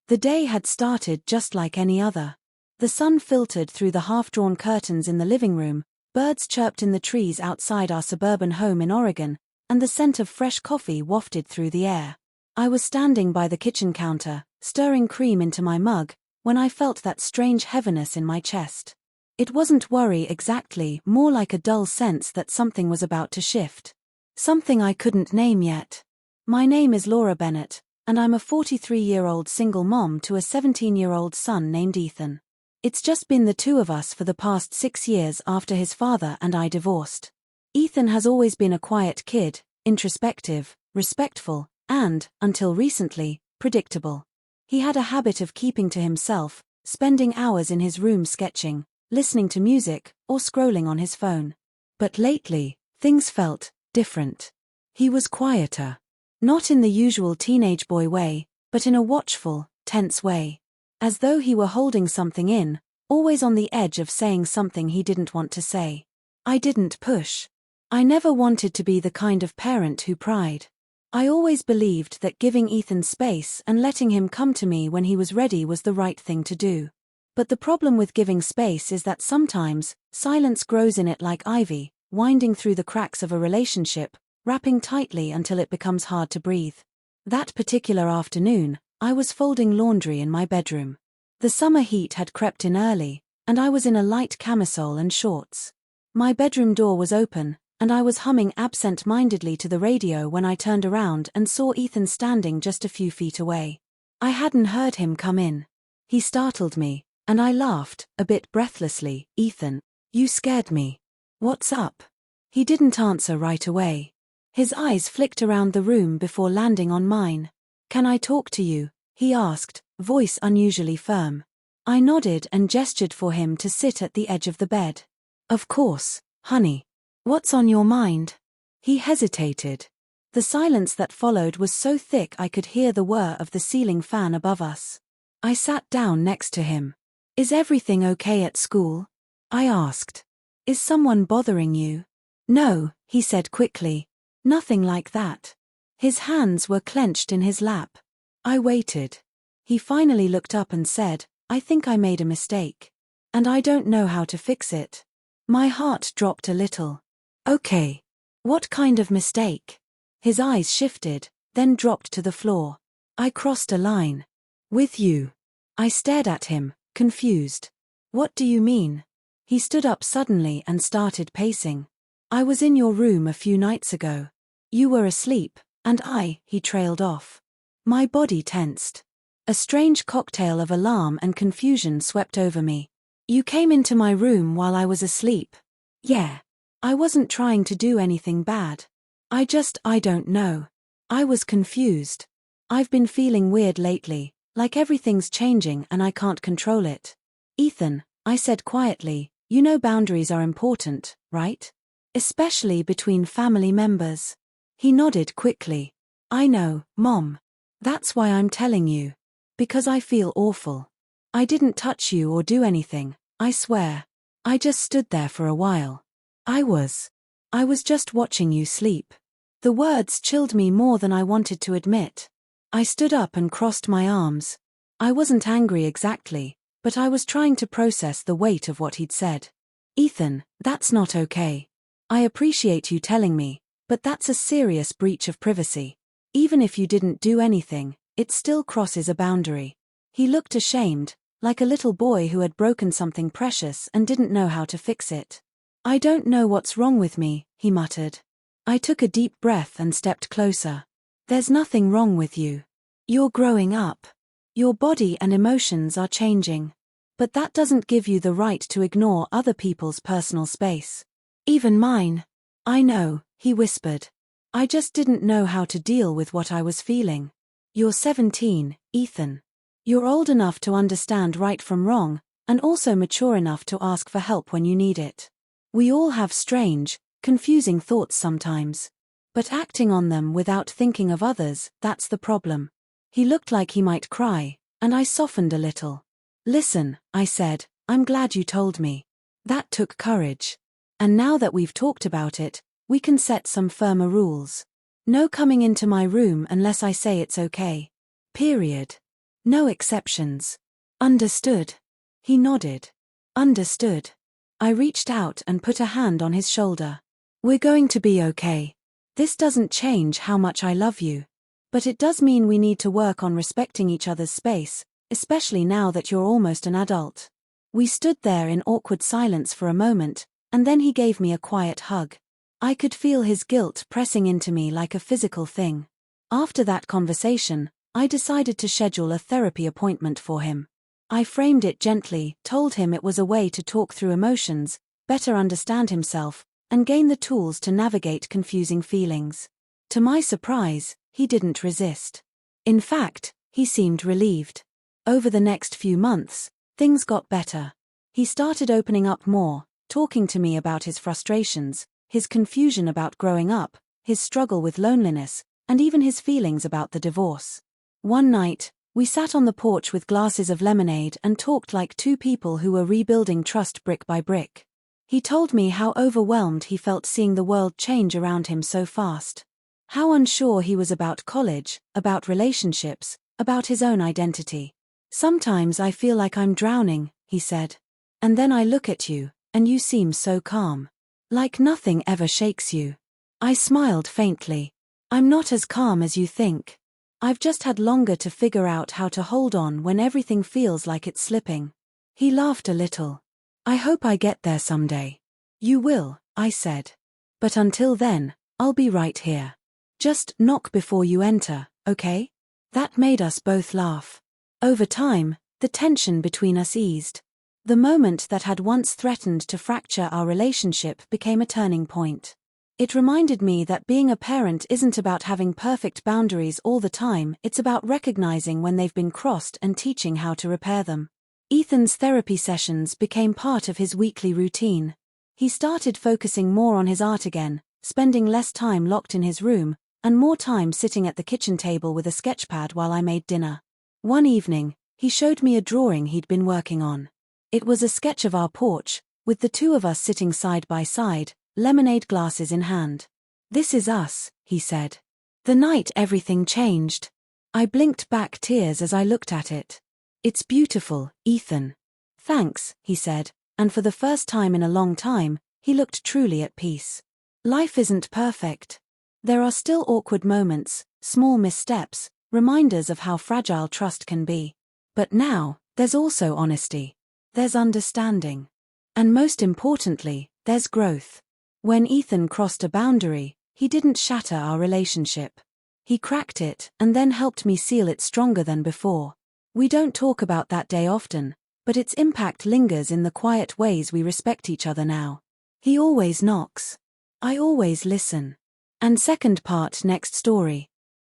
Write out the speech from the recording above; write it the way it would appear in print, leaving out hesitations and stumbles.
The day had started just like any other. The sun filtered through the half-drawn curtains in the living room, birds chirped in the trees outside our suburban home in Oregon, and the scent of fresh coffee wafted through the air. I was standing by the kitchen counter, stirring cream into my mug, when I felt that strange heaviness in my chest. It wasn't worry exactly, more like a dull sense that something was about to shift. Something I couldn't name yet. My name is Laura Bennett, and I'm a 43-year-old single mom to a 17-year-old son named Ethan. It's just been the two of us for the past 6 years after his father and I divorced. Ethan has always been a quiet kid, introspective, respectful, and, until recently, predictable. He had a habit of keeping to himself, spending hours in his room sketching, listening to music, or scrolling on his phone. But lately, things felt different. He was quieter. Not in the usual teenage boy way, but in a watchful, tense way. As though he were holding something in, always on the edge of saying something he didn't want to say. I didn't push. I never wanted to be the kind of parent who pried. I always believed that giving Ethan space and letting him come to me when he was ready was the right thing to do. But the problem with giving space is that sometimes, silence grows in it like ivy, winding through the cracks of a relationship, wrapping tightly until it becomes hard to breathe. That particular afternoon, I was folding laundry in my bedroom. The summer heat had crept in early, and I was in a light camisole and shorts. My bedroom door was open, and I was humming absent-mindedly to the radio when I turned around and saw Ethan standing just a few feet away. I hadn't heard him come in. He startled me, and I laughed, a bit breathlessly. "Ethan, you scared me. What's up?" He didn't answer right away. His eyes flicked around the room before landing on mine. "Can I talk to you?" he asked, voice unusually firm. I nodded and gestured for him to sit at the edge of the bed. "Of course, honey. What's on your mind?" He hesitated. The silence that followed was so thick I could hear the whir of the ceiling fan above us. I sat down next to him. "Is everything okay at school?" I asked. "Is someone bothering you?" "No," he said quickly. "Nothing like that." His hands were clenched in his lap. I waited. He finally looked up and said, "I think I made a mistake. And I don't know how to fix it." My heart dropped a little. "Okay. What kind of mistake?" His eyes shifted, then dropped to the floor. "I crossed a line. With you." I stared at him, confused. "What do you mean?" He stood up suddenly and started pacing. "I was in your room a few nights ago. You were asleep, and he trailed off." My body tensed. A strange cocktail of alarm and confusion swept over me. "You came into my room while I was asleep?" "Yeah. I wasn't trying to do anything bad. I don't know." I was confused. "I've been feeling weird lately, like everything's changing and I can't control it." "Ethan," I said quietly, "you know boundaries are important, right? Especially between family members." He nodded quickly. "I know, Mom. That's why I'm telling you. Because I feel awful. I didn't touch you or do anything, I swear. I just stood there for a while. I was just watching you sleep." The words chilled me more than I wanted to admit. I stood up and crossed my arms. I wasn't angry exactly, but I was trying to process the weight of what he'd said. "Ethan, that's not okay. I appreciate you telling me, but that's a serious breach of privacy. Even if you didn't do anything, it still crosses a boundary." He looked ashamed, like a little boy who had broken something precious and didn't know how to fix it. "I don't know what's wrong with me," he muttered. I took a deep breath and stepped closer. "There's nothing wrong with you. You're growing up. Your body and emotions are changing. But that doesn't give you the right to ignore other people's personal space. Even mine." "I know," he whispered. "I just didn't know how to deal with what I was feeling." "You're 17, Ethan. You're old enough to understand right from wrong, and also mature enough to ask for help when you need it. We all have strange, confusing thoughts sometimes. But acting on them without thinking of others, that's the problem." He looked like he might cry, and I softened a little. "Listen," I said, "I'm glad you told me. That took courage. And now that we've talked about it, we can set some firmer rules. No coming into my room unless I say it's okay. Period. No exceptions. Understood. He nodded. Understood. I reached out and put a hand on his shoulder. We're going to be okay. This doesn't change how much I love you. But it does mean we need to work on respecting each other's space, especially now that you're almost an adult. We stood there in awkward silence for a moment, and then he gave me a quiet hug. I could feel his guilt pressing into me like a physical thing. After that conversation, I decided to schedule a therapy appointment for him. I framed it gently, told him it was a way to talk through emotions, better understand himself, and gain the tools to navigate confusing feelings. To my surprise, he didn't resist. In fact, he seemed relieved. Over the next few months, things got better. He started opening up more, talking to me about his frustrations, his confusion about growing up, his struggle with loneliness, and even his feelings about the divorce. One night, we sat on the porch with glasses of lemonade and talked like two people who were rebuilding trust brick by brick. He told me how overwhelmed he felt seeing the world change around him so fast. How unsure he was about college, about relationships, about his own identity. Sometimes I feel like I'm drowning, he said. And then I look at you, and you seem so calm. Like nothing ever shakes you. I smiled faintly. I'm not as calm as you think. I've just had longer to figure out how to hold on when everything feels like it's slipping. He laughed a little. I hope I get there someday. You will, I said. But until then, I'll be right here. Just knock before you enter, okay? That made us both laugh. Over time, the tension between us eased. The moment that had once threatened to fracture our relationship became a turning point. It reminded me that being a parent isn't about having perfect boundaries all the time, it's about recognizing when they've been crossed and teaching how to repair them. Ethan's therapy sessions became part of his weekly routine. He started focusing more on his art again, spending less time locked in his room, and more time sitting at the kitchen table with a sketchpad while I made dinner. One evening, he showed me a drawing he'd been working on. It was a sketch of our porch, with the two of us sitting side by side, lemonade glasses in hand. This is us, he said. The night everything changed. I blinked back tears as I looked at it. It's beautiful, Ethan. Thanks, he said, and for the first time in a long time, he looked truly at peace. Life isn't perfect. There are still awkward moments, small missteps, reminders of how fragile trust can be. But now, there's also honesty. There's understanding. And most importantly, there's growth. When Ethan crossed a boundary, he didn't shatter our relationship. He cracked it and then helped me seal it stronger than before. We don't talk about that day often, but its impact lingers in the quiet ways we respect each other now. He always knocks. I always listen. And second part next story.